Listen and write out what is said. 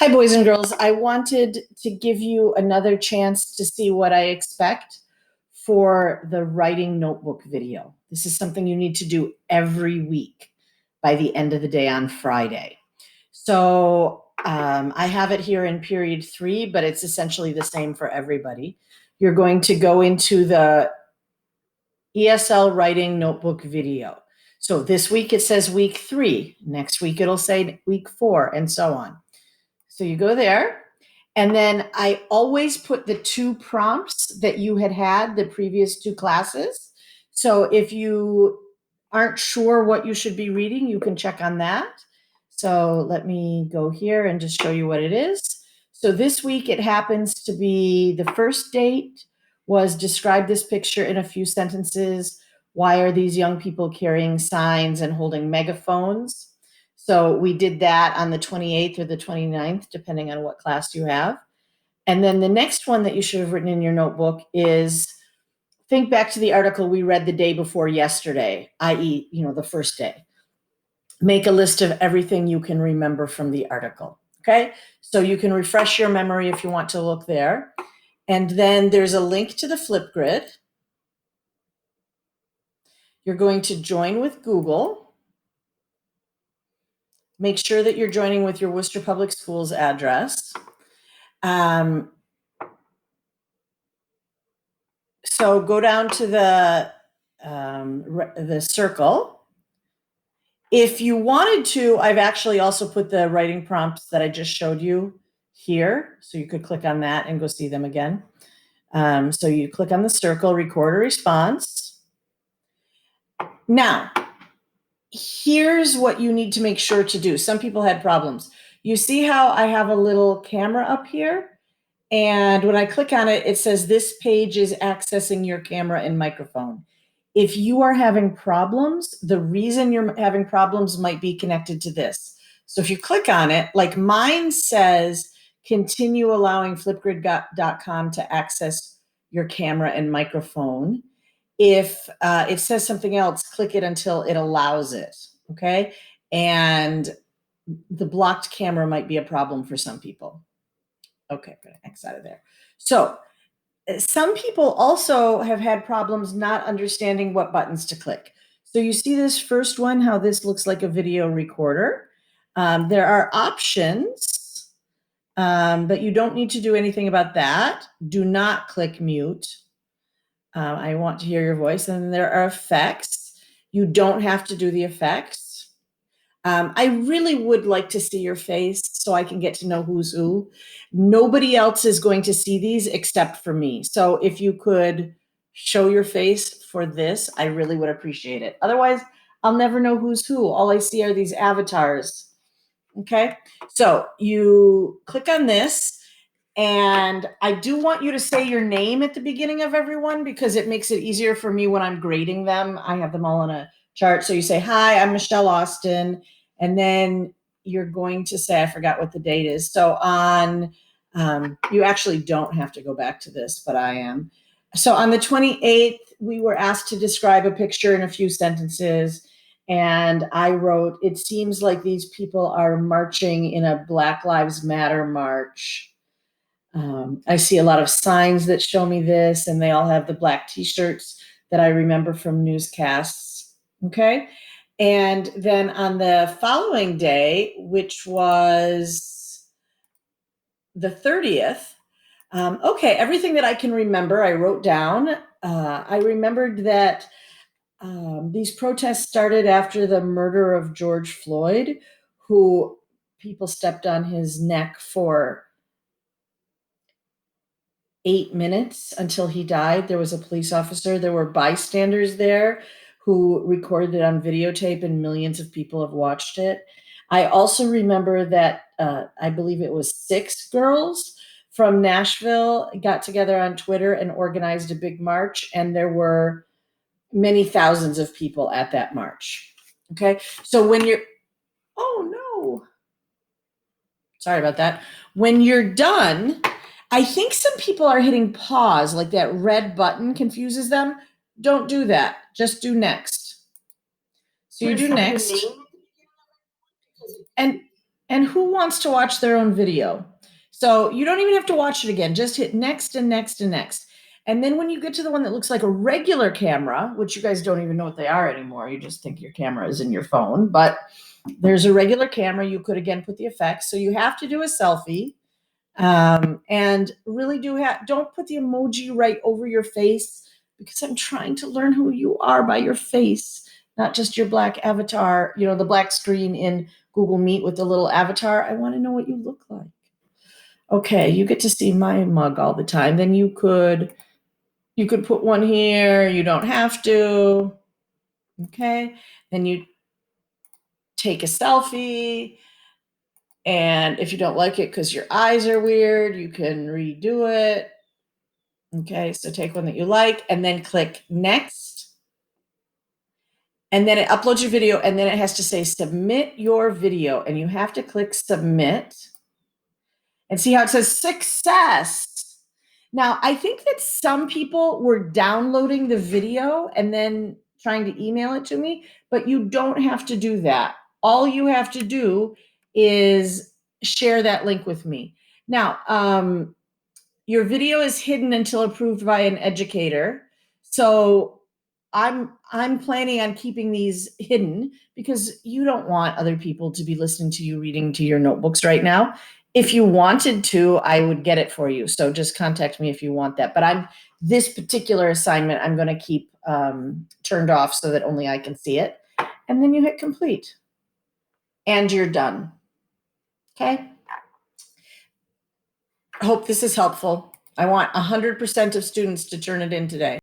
Hi, boys and girls. I wanted to give you another chance to see what I expect for the writing notebook video. This is something you need to do every week by the end of the day on Friday. So I have it here in period 3, but it's essentially the same for everybody. You're going to go into the ESL writing notebook video. So this week it says week 3. Next week it'll say week 4, and so on. So you go there, and then I always put the 2 prompts that you had the previous 2 classes. So if you aren't sure what you should be reading, you can check on that. So let me go here and just show you what it is. So this week it happens to be the first date was describe this picture in a few sentences. Why are these young people carrying signs and holding megaphones? So we did that on the 28th or the 29th, depending on what class you have. And then the next one that you should have written in your notebook is think back to the article we read the day before yesterday, i.e., the first day. Make a list of everything you can remember from the article, okay? So you can refresh your memory if you want to look there. And then there's a link to the Flipgrid. You're going to join with Google. Make sure that you're joining with your Worcester Public Schools address. So go down to the circle. If you wanted to, I've actually also put the writing prompts that I just showed you here. So you could click on that and go see them again. So you click on the circle, record a response. Now, here's what you need to make sure to do. Some people had problems. You see how I have a little camera up here? And when I click on it, it says this page is accessing your camera and microphone. If you are having problems, the reason you're having problems might be connected to this. So if you click on it, like mine says, continue allowing flipgrid.com to access your camera and microphone. If it says something else, click it until it allows it, okay? And the blocked camera might be a problem for some people. Okay, I'm going to X out of there. So some people also have had problems not understanding what buttons to click. So you see this first one, how this looks like a video recorder. There are options, but you don't need to do anything about that. Do not click mute. I want to hear your voice. And then there are effects. You don't have to do the effects. I really would like to see your face so I can get to know who's who. Nobody else is going to see these except for me. So if you could show your face for this, I really would appreciate it. Otherwise, I'll never know who's who. All I see are these avatars. Okay, so you click on this, and I do want you to say your name at the beginning of everyone because it makes it easier for me when I'm grading them. I have them all on a chart. So you say, hi, I'm Michelle Austin. And then you're going to say, I forgot what the date is. So on, you actually don't have to go back to this, but I am. So on the 28th, we were asked to describe a picture in a few sentences. And I wrote, it seems like these people are marching in a Black Lives Matter march. I see a lot of signs that show me this, and they all have the black t-shirts that I remember from newscasts, okay? And then on the following day, which was the 30th, okay, everything that I can remember, I wrote down. I remembered that these protests started after the murder of George Floyd, who people stepped on his neck for 8 minutes until he died. There was a police officer. There were bystanders there who recorded it on videotape, and millions of people have watched it. I also remember that I believe it was 6 girls from Nashville got together on Twitter and organized a big march, and there were many thousands of people at that march. Okay, so when you're, oh no, sorry about that. When you're done, I think some people are hitting pause, like that red button confuses them. Don't do that. Just do next. So you do next. And And who wants to watch their own video? So you don't even have to watch it again. Just hit next and next and next. And then when you get to the one that looks like a regular camera, which you guys don't even know what they are anymore, you just think your camera is in your phone, but there's a regular camera. You could again put the effects. So you have to do a selfie. And really don't put the emoji right over your face, because I'm trying to learn who you are by your face, not just your black avatar, the black screen in Google Meet with the little avatar. I want to know what you look like. Okay, you get to see my mug all the time. Then you could put one here. You don't have to. Okay. Then you take a selfie. And if you don't like it because your eyes are weird, you can redo it. Okay, so take one that you like and then click next. And then it uploads your video, and then it has to say submit your video, and you have to click submit. And see how it says success. Now, I think that some people were downloading the video and then trying to email it to me, but you don't have to do that. All you have to do is share that link with me. Now, your video is hidden until approved by an educator. So I'm planning on keeping these hidden because you don't want other people to be listening to you reading to your notebooks right now. If you wanted to, I would get it for you. So just contact me if you want that. But this particular assignment, I'm going to keep turned off so that only I can see it. And then you hit complete. And you're done. Okay? I hope this is helpful. I want 100% of students to turn it in today.